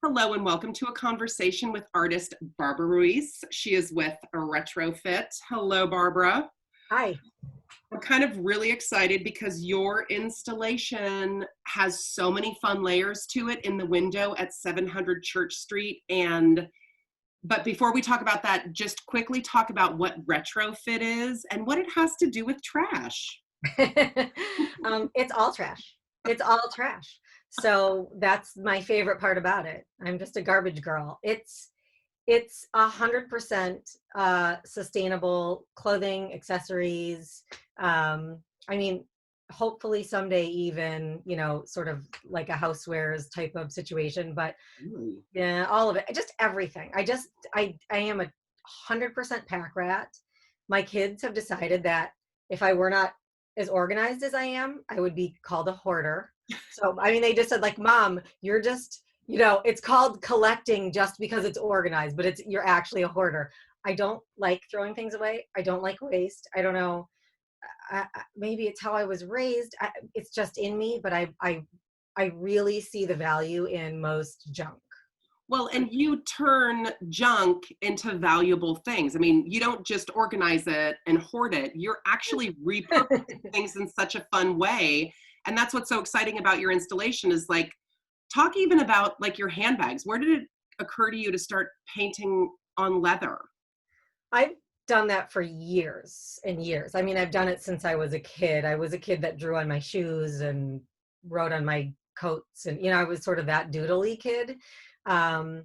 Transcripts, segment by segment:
Hello and welcome to a conversation with artist Barbara Ruiz. She is with Retrofit. Hello, Barbara. Hi. I'm kind of really excited because your installation has so many fun layers to it in the window at 700 Church Street. But before we talk about that, just quickly talk about what Retrofit is and what it has to do with trash. It's all trash. It's all trash. So that's my favorite part about it. I'm just a garbage girl. It's 100% sustainable clothing, accessories. I mean, hopefully someday even, sort of like a housewares type of situation, but Really? yeah, all of it, just everything. I am a 100% pack rat. My kids have decided that if I were not as organized as I am, I would be called a hoarder. So, I mean, they just said like, Mom, you're just, it's called collecting just because it's organized, but you're actually a hoarder. I don't like throwing things away. I don't like waste. I don't know. Maybe it's how I was raised. It's just in me, but I really see the value in most junk. Well, and you turn junk into valuable things. I mean, you don't just organize it and hoard it. You're actually repurposing things in such a fun way. And that's what's so exciting about your installation is like, talk even about like your handbags. Where did it occur to you to start painting on leather? I've done that for years and years. I mean, I've done it since I was a kid. I was a kid that drew on my shoes and wrote on my coats. And, I was sort of that doodly kid. Um,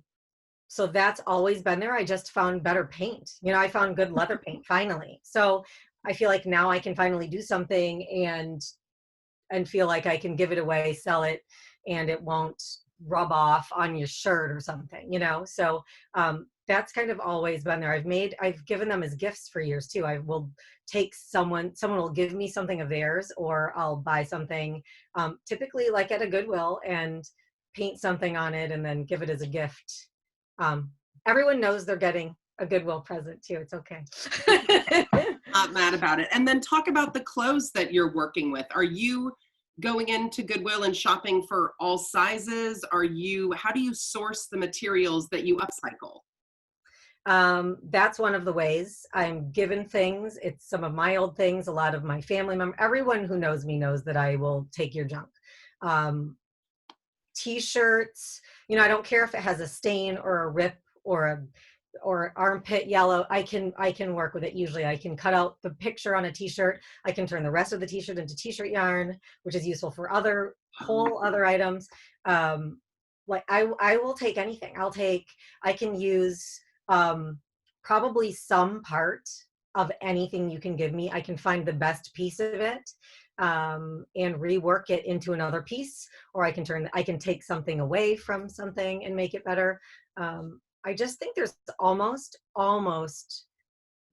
so that's always been there. I just found better paint. I found good leather paint finally. So I feel like now I can finally do something and feel like I can give it away, sell it, and it won't rub off on your shirt or something, So that's kind of always been there. I've given them as gifts for years too. I will take someone will give me something of theirs, or I'll buy something, typically like at a Goodwill, and paint something on it and then give it as a gift. Everyone knows they're getting a Goodwill present too. It's okay. Not mad about it. And then talk about the clothes that you're working with. Are you going into Goodwill and shopping for all sizes? How do you source the materials that you upcycle? That's one of the ways. I'm given things. It's some of my old things, a lot of my family members. Everyone who knows me knows that I will take your junk. T-shirts, I don't care if it has a stain or a rip or armpit yellow. I can work with it. Usually I can cut out the picture on a t-shirt. I can turn the rest of the t-shirt into t-shirt yarn, which is useful for whole other items. Like I will take anything. I can use probably some part of anything you can give me. I can find the best piece of it and rework it into another piece, or I can take something away from something and make it better. I just think there's almost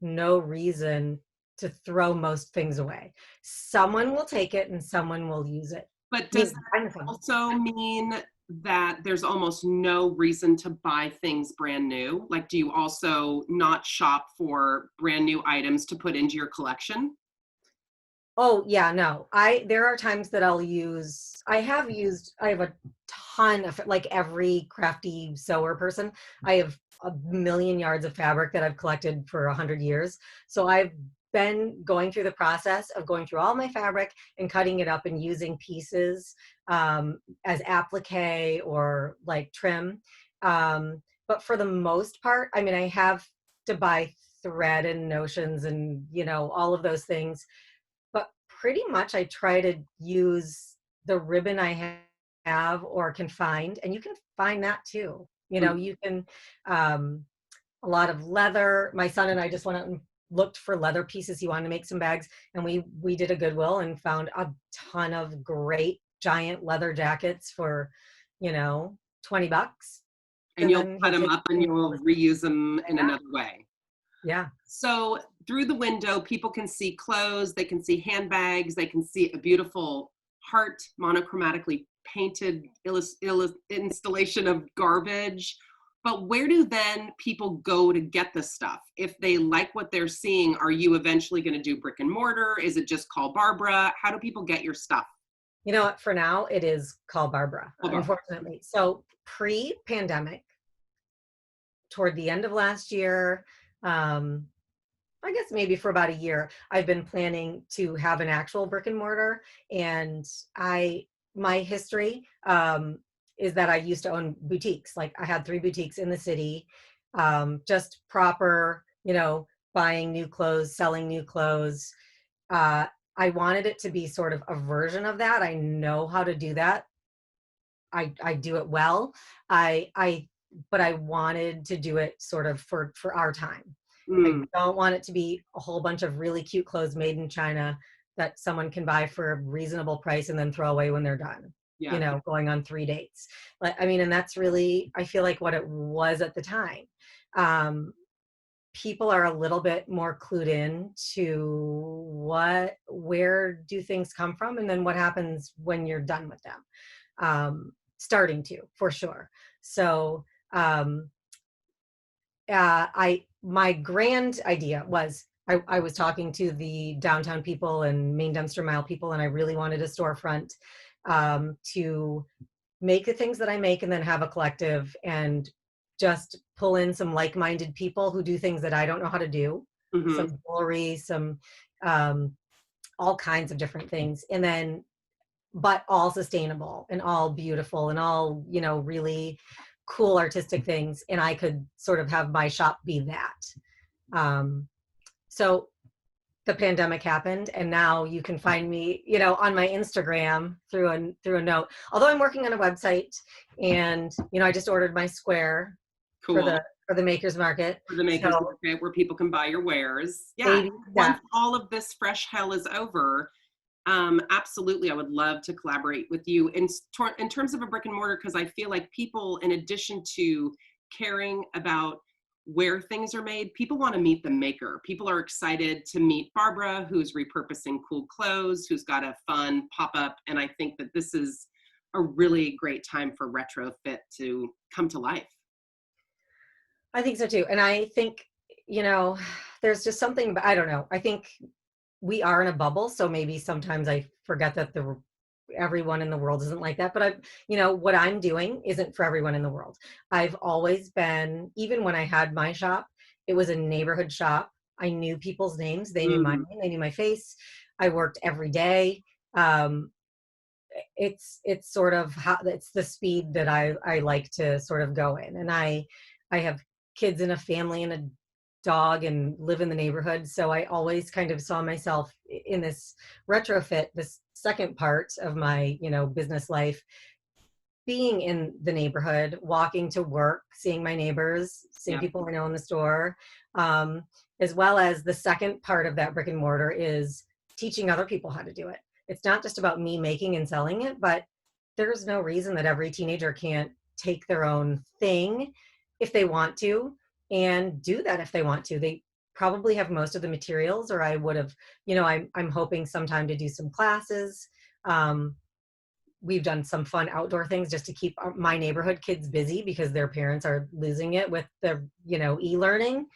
no reason to throw most things away. Someone will take it and someone will use it. But does that also mean that there's almost no reason to buy things brand new? Like, do you also not shop for brand new items to put into your collection? Oh yeah, no. There are times that I have a ton of, like every crafty sewer person, I have a million yards of fabric that I've collected for 100 years. So I've been going through the process of going through all my fabric and cutting it up and using pieces as applique or like trim. But for the most part, I mean, I have to buy thread and notions and, all of those things. But pretty much I try to use the ribbon I have or can find, and you can find that too. You can, a lot of leather. My son and I just went out and looked for leather pieces. He wanted to make some bags, and we did a Goodwill and found a ton of great giant leather jackets for, $20. And you'll cut them up and you'll reuse them in another way. Yeah. So through the window, people can see clothes, they can see handbags, they can see a beautiful heart monochromatically painted installation of garbage. But where do then people go to get this stuff? If they like what they're seeing, are you eventually going to do brick and mortar? Is it just call Barbara? How do people get your stuff? You know what? For now, it is call Barbara, Oh, Barbara. unfortunately. So pre-pandemic, toward the end of last year, um, I guess maybe for about a year, I've been planning to have an actual brick and mortar. And my history is that I used to own boutiques. Like I had 3 boutiques in the city, just proper, buying new clothes, selling new clothes. Uh, I wanted it to be sort of a version of that. I know how to do that. I do it well. But I wanted to do it sort of for our time. I Mm, don't want it to be a whole bunch of really cute clothes made in China that someone can buy for a reasonable price and then throw away when they're done, yeah. going on 3 dates. Like, I mean, and that's really, I feel like what it was at the time. Um, People are a little bit more clued in to where do things come from, and then what happens when you're done with them. Starting to, for sure. So, um, my grand idea was I was talking to the downtown people and main dumpster mile people, and I really wanted a storefront to make the things that I make and then have a collective and just pull in some like-minded people who do things that I don't know how to do, Hmm. some jewelry, some um, all kinds of different things, and then but all sustainable and all beautiful and all, really cool artistic things. And I could sort of have my shop be that. So the pandemic happened, and now you can find me, on my Instagram through a note. Although I'm working on a website, and I just ordered my square for Cool. the makers market. For the makers So market where people can buy your wares. Yeah. baby Once steps. all of this fresh hell is over, absolutely, I would love to collaborate with you in terms of a brick and mortar, because I feel like people, in addition to caring about where things are made, people want to meet the maker. People are excited to meet Barbara, who's repurposing cool clothes, who's got a fun pop-up. And I think that this is a really great time for Retrofit to come to life. I think so too. And I think, there's just something, I don't know. I think we are in a bubble, so maybe sometimes I forget that everyone in the world isn't like that. But what I'm doing isn't for everyone in the world. I've always been, even when I had my shop, it was a neighborhood shop. I knew people's names. They knew my Mm, name. They knew my face. I worked every day. It's sort of how it's the speed that I like to sort of go in. And I have kids and a family and a dog and live in the neighborhood. So I always kind of saw myself in this retrofit, this second part of my, business life, being in the neighborhood, walking to work, seeing my neighbors, seeing yeah. people I know in the store, um, as well as the second part of that brick and mortar is teaching other people how to do it. It's not just about me making and selling it, but there's no reason that every teenager can't take their own thing if they want to and do that if they want to. They probably have most of the materials, or I would have, I'm hoping sometime to do some classes. Um, we've done some fun outdoor things just to keep my neighborhood kids busy because their parents are losing it with the e-learning.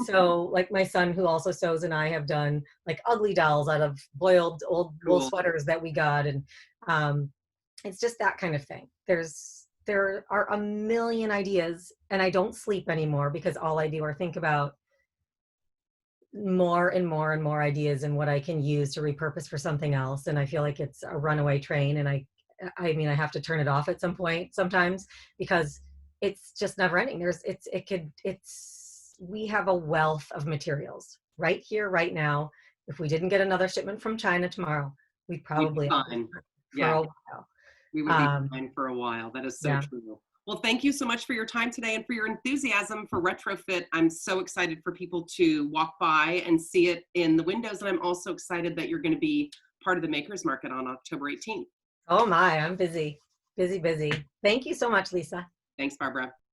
So like my son, who also sews, and I have done like ugly dolls out of boiled old wool Cool. sweaters that we got. And it's just that kind of thing. There are a million ideas, and I don't sleep anymore because all I do are think about more and more and more ideas and what I can use to repurpose for something else. And I feel like it's a runaway train, and I mean, I have to turn it off at some point sometimes because it's just never ending. We have a wealth of materials right here, right now. If we didn't get another shipment from China tomorrow, we'd We'd be probably have it fine. for Yeah. a while. We would be Um, fine for a while. That is so yeah. true. Well, thank you so much for your time today and for your enthusiasm for Retrofit. I'm so excited for people to walk by and see it in the windows. And I'm also excited that you're going to be part of the Makers Market on October 18th. Oh my, I'm busy, busy, busy. Thank you so much, Lisa. Thanks, Barbara.